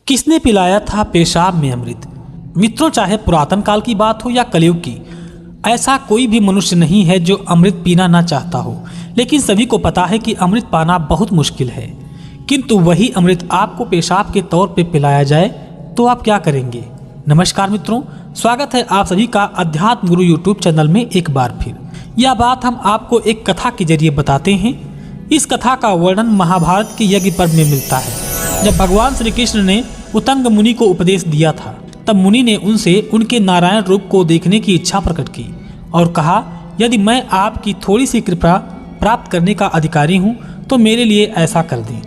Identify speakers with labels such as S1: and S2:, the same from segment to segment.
S1: किसने पिलाया था पेशाब में अमृत। मित्रों, चाहे पुरातन काल की बात हो या कलयुग की, ऐसा कोई भी मनुष्य नहीं है जो अमृत पीना ना चाहता हो। लेकिन सभी को पता है कि अमृत पाना बहुत मुश्किल है। किंतु वही अमृत आपको पेशाब के तौर पे पिलाया जाए तो आप क्या करेंगे। नमस्कार मित्रों, स्वागत है आप सभी का अध्यात्म गुरु यूट्यूब चैनल में एक बार फिर। यह बात हम आपको एक कथा के जरिए बताते हैं। इस कथा का वर्णन महाभारत के यज्ञ पर्व में मिलता है। जब भगवान श्री कृष्ण ने उत्तंग मुनि को उपदेश दिया था, तब मुनि ने उनसे उनके नारायण रूप को देखने की इच्छा प्रकट की और कहा, यदि मैं आपकी थोड़ी सी कृपा प्राप्त करने का अधिकारी हूँ तो मेरे लिए ऐसा कर दें।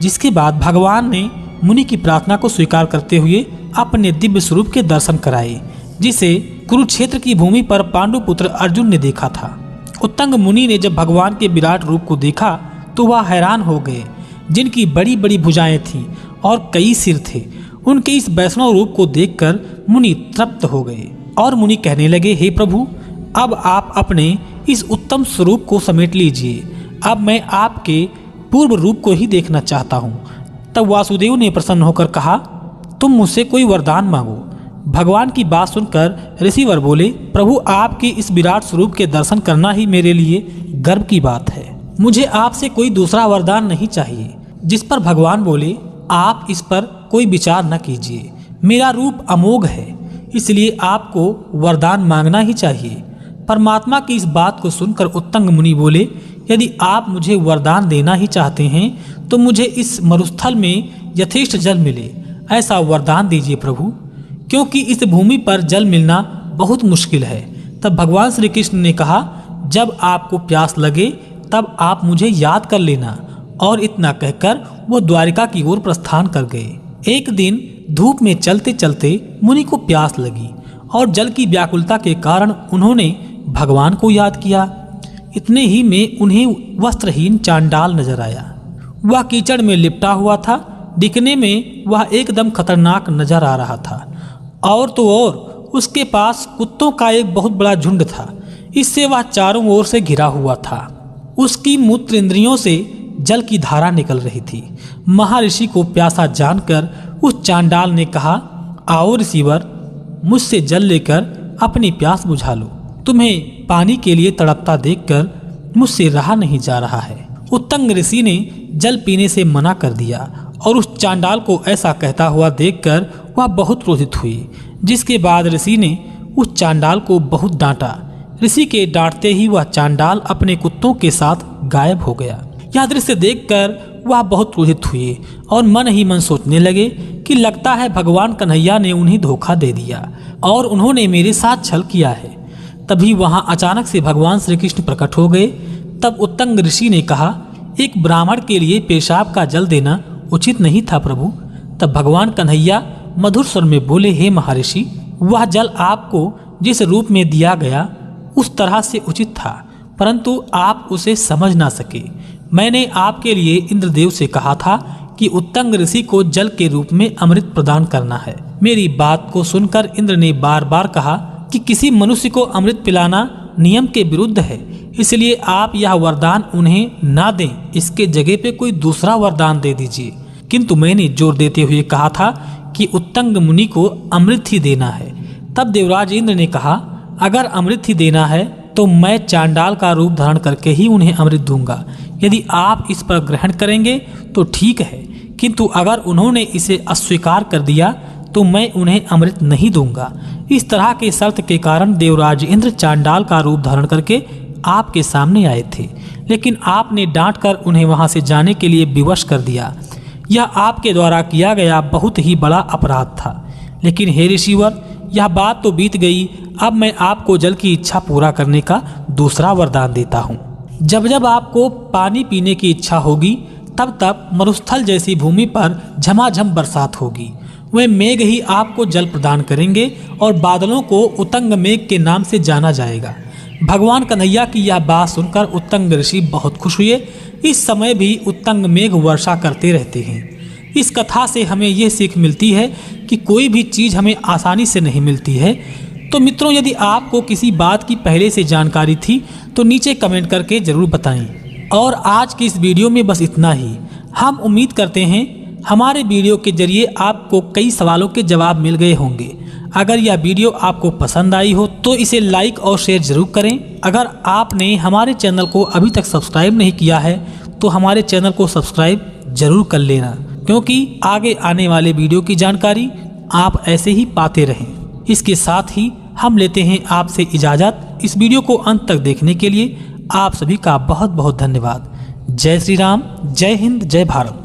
S1: जिसके बाद भगवान ने मुनि की प्रार्थना को स्वीकार करते हुए अपने दिव्य स्वरूप के दर्शन कराए, जिसे कुरुक्षेत्र की भूमि पर पांडुपुत्र अर्जुन ने देखा था। उत्तंग मुनि ने जब भगवान के विराट रूप को देखा तो वह हैरान हो गए, जिनकी बड़ी बड़ी भुजाएं थीं और कई सिर थे। उनके इस वैष्णव रूप को देखकर मुनि तृप्त हो गए और मुनि कहने लगे, हे प्रभु, अब आप अपने इस उत्तम स्वरूप को समेट लीजिए। अब मैं आपके पूर्व रूप को ही देखना चाहता हूँ। तब वासुदेव ने प्रसन्न होकर कहा, तुम मुझसे कोई वरदान मांगो। भगवान की बात सुनकर ऋषिवर बोले, प्रभु, आपके इस विराट स्वरूप के दर्शन करना ही मेरे लिए गर्व की बात है। मुझे आपसे कोई दूसरा वरदान नहीं चाहिए। जिस पर भगवान बोले, आप इस पर कोई विचार न कीजिए। मेरा रूप अमोघ है, इसलिए आपको वरदान मांगना ही चाहिए। परमात्मा की इस बात को सुनकर उत्तंग मुनि बोले, यदि आप मुझे वरदान देना ही चाहते हैं तो मुझे इस मरुस्थल में यथेष्ट जल मिले, ऐसा वरदान दीजिए प्रभु, क्योंकि इस भूमि पर जल मिलना बहुत मुश्किल है। तब भगवान श्री कृष्ण ने कहा, जब आपको प्यास लगे तब आप मुझे याद कर लेना। और इतना कहकर वो द्वारिका की ओर प्रस्थान कर गए। एक दिन धूप में चलते चलते मुनि को प्यास लगी और जल की व्याकुलता के कारण उन्होंने भगवान को याद किया। इतने ही में उन्हें वस्त्रहीन चांडाल नजर आया। वह कीचड़ में लिपटा हुआ था। दिखने में वह एकदम खतरनाक नजर आ रहा था। और तो और उसके पास कुत्तों का एक बहुत बड़ा झुंड था। इससे वह चारों ओर से घिरा हुआ था। उसकी मूत्र इंद्रियों से जल की धारा निकल रही थी। महर्षि को प्यासा जानकर उस चांडाल ने कहा, आओ ऋषिवर, मुझसे जल लेकर अपनी प्यास बुझा लो। तुम्हें पानी के लिए तड़पता देखकर मुझसे रहा नहीं जा रहा है। उत्तंग ऋषि ने जल पीने से मना कर दिया और उस चांडाल को ऐसा कहता हुआ देखकर वह बहुत क्रोधित हुई। जिसके बाद ऋषि ने उस चांडाल को बहुत डांटा। ऋषि के डांटते ही वह चांडाल अपने कुत्तों के साथ गायब हो गया। यह दृश्य देखकर वह बहुत क्रोधित हुए और मन ही मन सोचने लगे कि लगता है भगवान कन्हैया ने उन्हें धोखा दे दिया और उन्होंने मेरे साथ छल किया है। तभी वहां अचानक से भगवान श्री कृष्ण प्रकट हो गए। तब उत्तंग ऋषि ने कहा, एक ब्राह्मण के लिए पेशाब का जल देना उचित नहीं था प्रभु। तब भगवान कन्हैया मधुर स्वर में बोले, हे महर्षि, वह जल आपको जिस रूप में दिया गया उस तरह से उचित था, परंतु आप उसे समझ ना सके। मैंने आपके लिए इंद्रदेव से कहा था कि उत्तंग ऋषि को जल के रूप में अमृत प्रदान करना है। मेरी बात को सुनकर इंद्र ने बार बार कहा कि किसी मनुष्य को अमृत पिलाना नियम के विरुद्ध है, इसलिए आप यह वरदान उन्हें ना दें। इसके जगह पे कोई दूसरा वरदान दे दीजिए। किंतु मैंने जोर देते हुए कहा था कि उत्तंग मुनि को अमृत ही देना है। तब देवराज इंद्र ने कहा, अगर अमृत ही देना है तो मैं चांडाल का रूप धारण करके ही उन्हें अमृत दूंगा। यदि आप इस पर ग्रहण करेंगे तो ठीक है, किंतु अगर उन्होंने इसे अस्वीकार कर दिया तो मैं उन्हें अमृत नहीं दूंगा। इस तरह के शर्त के कारण देवराज इंद्र चांडाल का रूप धारण करके आपके सामने आए थे, लेकिन आपने डांट कर उन्हें वहां से जाने के लिए विवश कर दिया। यह आपके द्वारा किया गया बहुत ही बड़ा अपराध था। लेकिन हे ऋषिवर, यह बात तो बीत गई। अब मैं आपको जल की इच्छा पूरा करने का दूसरा वरदान देता हूँ। जब जब आपको पानी पीने की इच्छा होगी तब तब मरुस्थल जैसी भूमि पर झमाझम बरसात होगी। वे मेघ ही आपको जल प्रदान करेंगे और बादलों को उत्तंग मेघ के नाम से जाना जाएगा। भगवान कन्हैया की यह बात सुनकर उत्तंग ऋषि बहुत खुश हुए। इस समय भी उत्तंग मेघ वर्षा करते रहते हैं। इस कथा से हमें यह सीख मिलती है कि कोई भी चीज़ हमें आसानी से नहीं मिलती है। तो मित्रों, यदि आपको किसी बात की पहले से जानकारी थी तो नीचे कमेंट करके ज़रूर बताएं। और आज की इस वीडियो में बस इतना ही। हम उम्मीद करते हैं हमारे वीडियो के जरिए आपको कई सवालों के जवाब मिल गए होंगे। अगर यह वीडियो आपको पसंद आई हो तो इसे लाइक और शेयर जरूर करें। अगर आपने हमारे चैनल को अभी तक सब्सक्राइब नहीं किया है तो हमारे चैनल को सब्सक्राइब जरूर कर लेना, क्योंकि आगे आने वाले वीडियो की जानकारी आप ऐसे ही पाते रहें। इसके साथ ही हम लेते हैं आपसे इजाज़त। इस वीडियो को अंत तक देखने के लिए आप सभी का बहुत बहुत धन्यवाद। जय श्री राम, जय हिंद, जय भारत।